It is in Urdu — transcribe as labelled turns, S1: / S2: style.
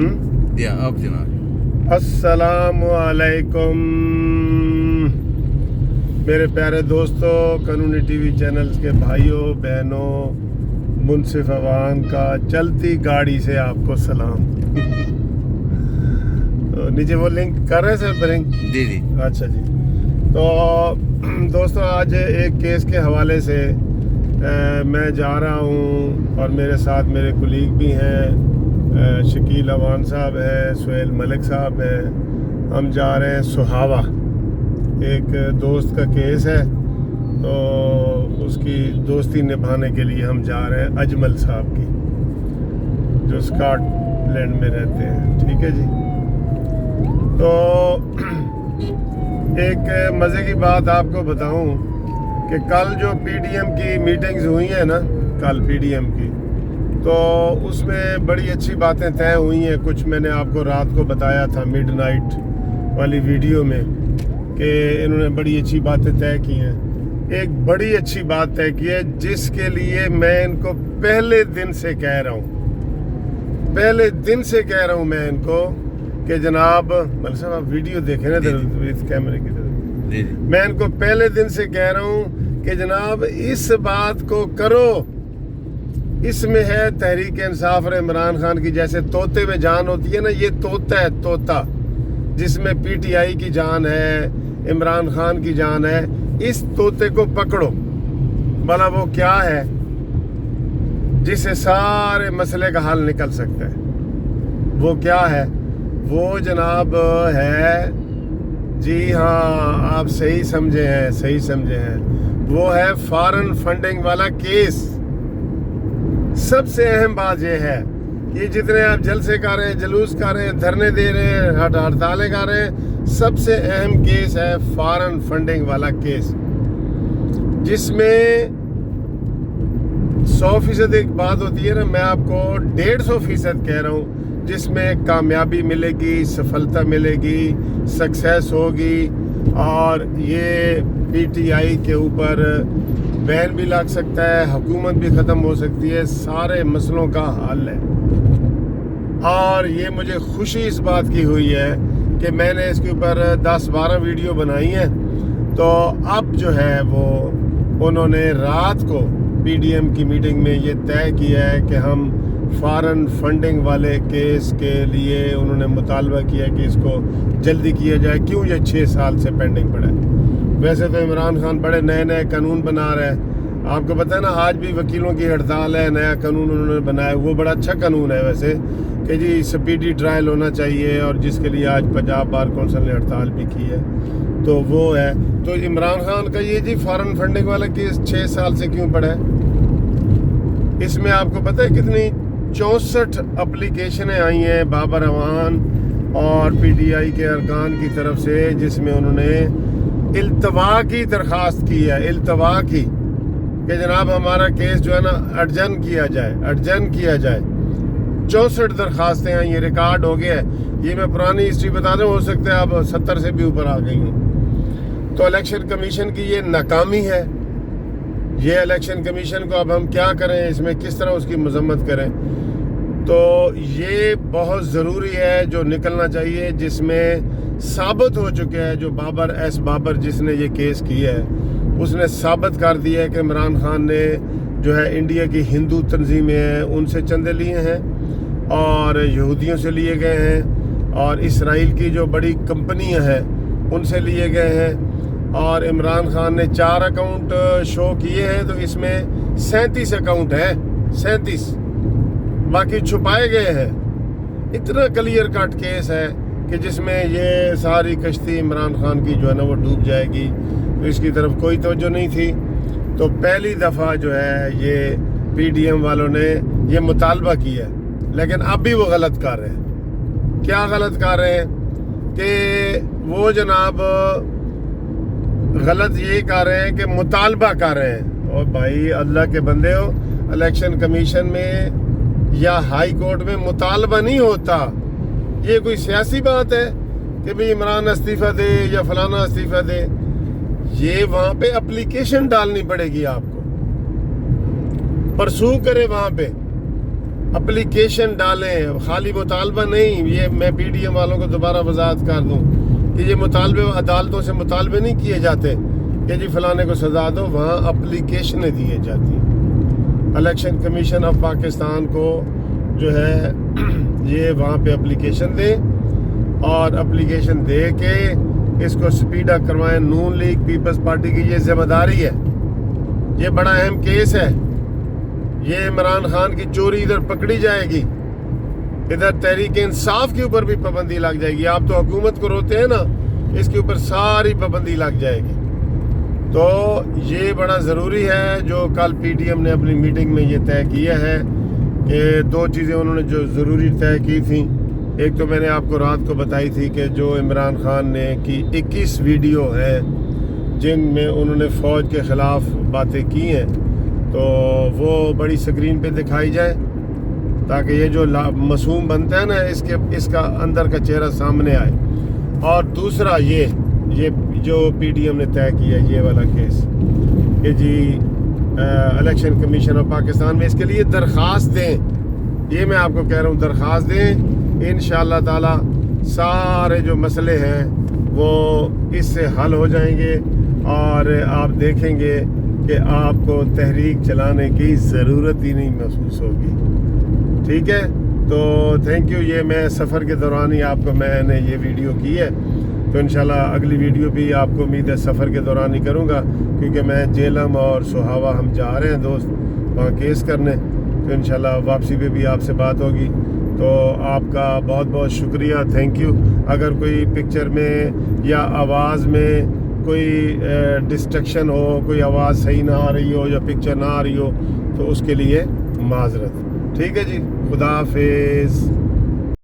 S1: اب جناب
S2: السلام علیکم میرے پیارے دوستوں، قانونی ٹی وی چینلز کے بھائیوں بہنوں، منصف عوام کا چلتی گاڑی سے آپ کو سلام۔ تو نیچے وہ لنک کر رہے ہیں سر برنگ؟
S1: جی
S2: اچھا جی۔ تو دوستوں، آج ایک کیس کے حوالے سے میں جا رہا ہوں اور میرے ساتھ میرے کولیگ بھی ہیں، شکیل عوان صاحب ہیں، سہیل ملک صاحب ہیں۔ ہم جا رہے ہیں سہاوا، ایک دوست کا کیس ہے، تو اس کی دوستی نبھانے کے لیے ہم جا رہے ہیں اجمل صاحب کی، جو اسکاٹ لینڈ میں رہتے ہیں۔ ٹھیک ہے جی۔ تو ایک مزے کی بات آپ کو بتاؤں کہ کل جو پی ڈی ایم کی میٹنگز ہوئی ہیں نا، کل پی ڈی ایم کی، تو اس میں بڑی اچھی باتیں طے ہوئی ہیں۔ کچھ میں نے آپ کو رات کو بتایا تھا میڈ نائٹ والی ویڈیو میں کہ انہوں نے بڑی اچھی باتیں طے کی ہیں۔ ایک بڑی اچھی بات طے کی ہے جس کے لیے میں ان کو پہلے دن سے کہہ رہا ہوں میں ان کو کہ جناب ملک صاحب آپ ویڈیو دیکھیں نا کیمرے کی طرف۔ میں ان کو پہلے دن سے کہہ رہا ہوں کہ جناب اس بات کو کرو، اس میں ہے تحریک انصاف اور عمران خان کی، جیسے طوطے میں جان ہوتی ہے نا، یہ طوطا ہے، طوطا جس میں پی ٹی آئی کی جان ہے، عمران خان کی جان ہے۔ اس طوطے کو پکڑو، بھلا وہ کیا ہے جس سے سارے مسئلے کا حل نکل سکتا ہے؟ وہ کیا ہے؟ وہ جناب ہے، جی ہاں آپ صحیح سمجھے ہیں، وہ ہے فارن فنڈنگ والا کیس۔ سب سے اہم بات یہ ہے کہ جتنے آپ جلسے کر رہے ہیں، جلوس کر رہے ہیں، دھرنے دے رہے ہیں، ہڑتالیں کر رہے ہیں، سب سے اہم کیس ہے فارن فنڈنگ والا کیس، جس میں 100% ایک بات ہوتی ہے نا، میں آپ کو 150% کہہ رہا ہوں، جس میں کامیابی ملے گی، سفلتا ملے گی، سکسیس ہوگی، اور یہ پی ٹی آئی کے اوپر بین بھی لگ سکتا ہے، حکومت بھی ختم ہو سکتی ہے، سارے مسئلوں کا حل ہے۔ اور یہ مجھے خوشی اس بات کی ہوئی ہے کہ میں نے اس کے اوپر 10-12 ویڈیو بنائی ہیں۔ تو اب جو ہے وہ انہوں نے رات کو پی ڈی ایم کی میٹنگ میں یہ طے کیا ہے کہ ہم فارن فنڈنگ والے کیس کے لیے انہوں نے مطالبہ کیا کہ اس کو جلدی کیا جائے۔ کیوں یہ 6 سال سے پینڈنگ پڑا ہے؟ ویسے تو عمران خان بڑے نئے قانون بنا رہے ہیں، آپ کو پتہ ہے نا، آج بھی وکیلوں کی ہڑتال ہے، نیا قانون انہوں نے بنایا، وہ بڑا اچھا قانون ہے ویسے، کہ جی سپیڈی ٹرائل ہونا چاہیے، اور جس کے لیے آج پنجاب بار کونسل نے ہڑتال بھی کی ہے، تو وہ ہے۔ تو عمران خان کا یہ جی فارن فنڈنگ والا کیس 6 سال سے کیوں پڑا ہے؟ اس میں آپ کو پتہ ہے کتنی 64 اپلیکیشنیں آئی ہیں بابر اعوان اور پی ٹی آئی کے ارکان کی طرف سے، جس میں انہوں نے التوا کی درخواست کی ہے، التوا کی، کہ جناب ہمارا کیس جو ہے نا اڈجن کیا جائے۔ 64 درخواستیں آئی ہیں، ریکارڈ ہو گیا ہے۔ یہ میں پرانی ہسٹری بتا دوں، ہو سکتا ہے اب 70 سے بھی اوپر آ گئی ہیں۔ تو الیکشن کمیشن کی یہ ناکامی ہے۔ یہ الیکشن کمیشن کو اب ہم کیا کریں، اس میں کس طرح اس کی مذمت کریں؟ تو یہ بہت ضروری ہے جو نکلنا چاہیے، جس میں ثابت ہو چکا ہے، جو بابر جس نے یہ کیس کیا ہے، اس نے ثابت کر دیا ہے کہ عمران خان نے جو ہے انڈیا کی ہندو تنظیمیں ہیں ان سے چندے لیے ہیں، اور یہودیوں سے لیے گئے ہیں، اور اسرائیل کی جو بڑی کمپنیاں ہیں ان سے لیے گئے ہیں، اور عمران خان نے 4 اکاؤنٹ شو کیے ہیں، تو اس میں 37 اکاؤنٹ ہیں، 37 باقی چھپائے گئے ہیں۔ اتنا کلیئر کٹ کیس ہے کہ جس میں یہ ساری کشتی عمران خان کی جو ہے نا وہ ڈوب جائے گی، تو اس کی طرف کوئی توجہ نہیں تھی۔ تو پہلی دفعہ جو ہے یہ پی ڈی ایم والوں نے یہ مطالبہ کیا ہے، لیکن اب بھی وہ غلط کر رہے ہیں۔ کیا غلط کر رہے ہیں؟ کہ وہ جناب غلط یہ کر رہے ہیں کہ مطالبہ کر رہے ہیں۔ اور بھائی اللہ کے بندے ہو، الیکشن کمیشن میں یا ہائی کورٹ میں مطالبہ نہیں ہوتا۔ یہ کوئی سیاسی بات ہے کہ بھئی عمران استعفیٰ دے یا فلانا استعفیٰ دے؟ یہ وہاں پہ اپلیکیشن ڈالنی پڑے گی، آپ کو پرسو کرے وہاں پہ، اپلیکیشن ڈالیں، خالی مطالبہ نہیں. یہ میں پی ڈی ایم والوں کو دوبارہ وضاحت کر دوں کہ یہ مطالبے عدالتوں سے مطالبے نہیں کیے جاتے کہ جی فلانے کو سزا دو، وہاں اپلیکیشنیں دیے جاتی ہیں. الیکشن کمیشن آف پاکستان کو جو ہے یہ وہاں پہ اپلیکیشن دیں اور اپلیکیشن دے کے اس کو سپیڈ اپ کروائیں. نون لیگ پیپلز پارٹی کی یہ ذمہ داری ہے. یہ بڑا اہم کیس ہے. یہ عمران خان کی چوری ادھر پکڑی جائے گی، ادھر تحریک انصاف کے اوپر بھی پابندی لگ جائے گی. آپ تو حکومت کو روتے ہیں نا، اس کے اوپر ساری پابندی لگ جائے گی. تو یہ بڑا ضروری ہے. جو کل پی ٹی ایم نے اپنی میٹنگ میں یہ طے کیا ہے کہ 2 چیزیں انہوں نے جو ضروری طے کی تھیں. ایک تو میں نے آپ کو رات کو بتائی تھی کہ جو عمران خان نے کی 21 ویڈیو ہیں جن میں انہوں نے فوج کے خلاف باتیں کی ہیں، تو وہ بڑی سکرین پہ دکھائی جائے تاکہ یہ جو معصوم بنتا ہے نا اس کا اندر کا چہرہ سامنے آئے. اور دوسرا یہ جو پی ڈی ایم نے طے کیا یہ والا کیس کہ جی الیکشن کمیشن آف پاکستان میں اس کے لیے درخواست دیں. یہ میں آپ کو کہہ رہا ہوں، درخواست دیں. انشاءاللہ تعالی سارے جو مسئلے ہیں وہ اس سے حل ہو جائیں گے اور آپ دیکھیں گے کہ آپ کو تحریک چلانے کی ضرورت ہی نہیں محسوس ہوگی. ٹھیک ہے، تو تھینک یو. یہ میں سفر کے دوران ہی آپ کو میں نے یہ ویڈیو کی ہے، تو انشاءاللہ اگلی ویڈیو بھی آپ کو امید ہے سفر کے دوران ہی کروں گا، کیونکہ میں جیلم اور سہاوا ہم جا رہے ہیں دوست وہاں کیس کرنے. تو انشاءاللہ واپسی پہ بھی آپ سے بات ہوگی. تو آپ کا بہت بہت شکریہ، تھینک یو. اگر کوئی پکچر میں یا آواز میں کوئی ڈسٹرکشن ہو، کوئی آواز صحیح نہ آ رہی ہو یا پکچر نہ آ رہی ہو تو اس کے لیے معذرت. ٹھیک ہے جی، خدا حافظ.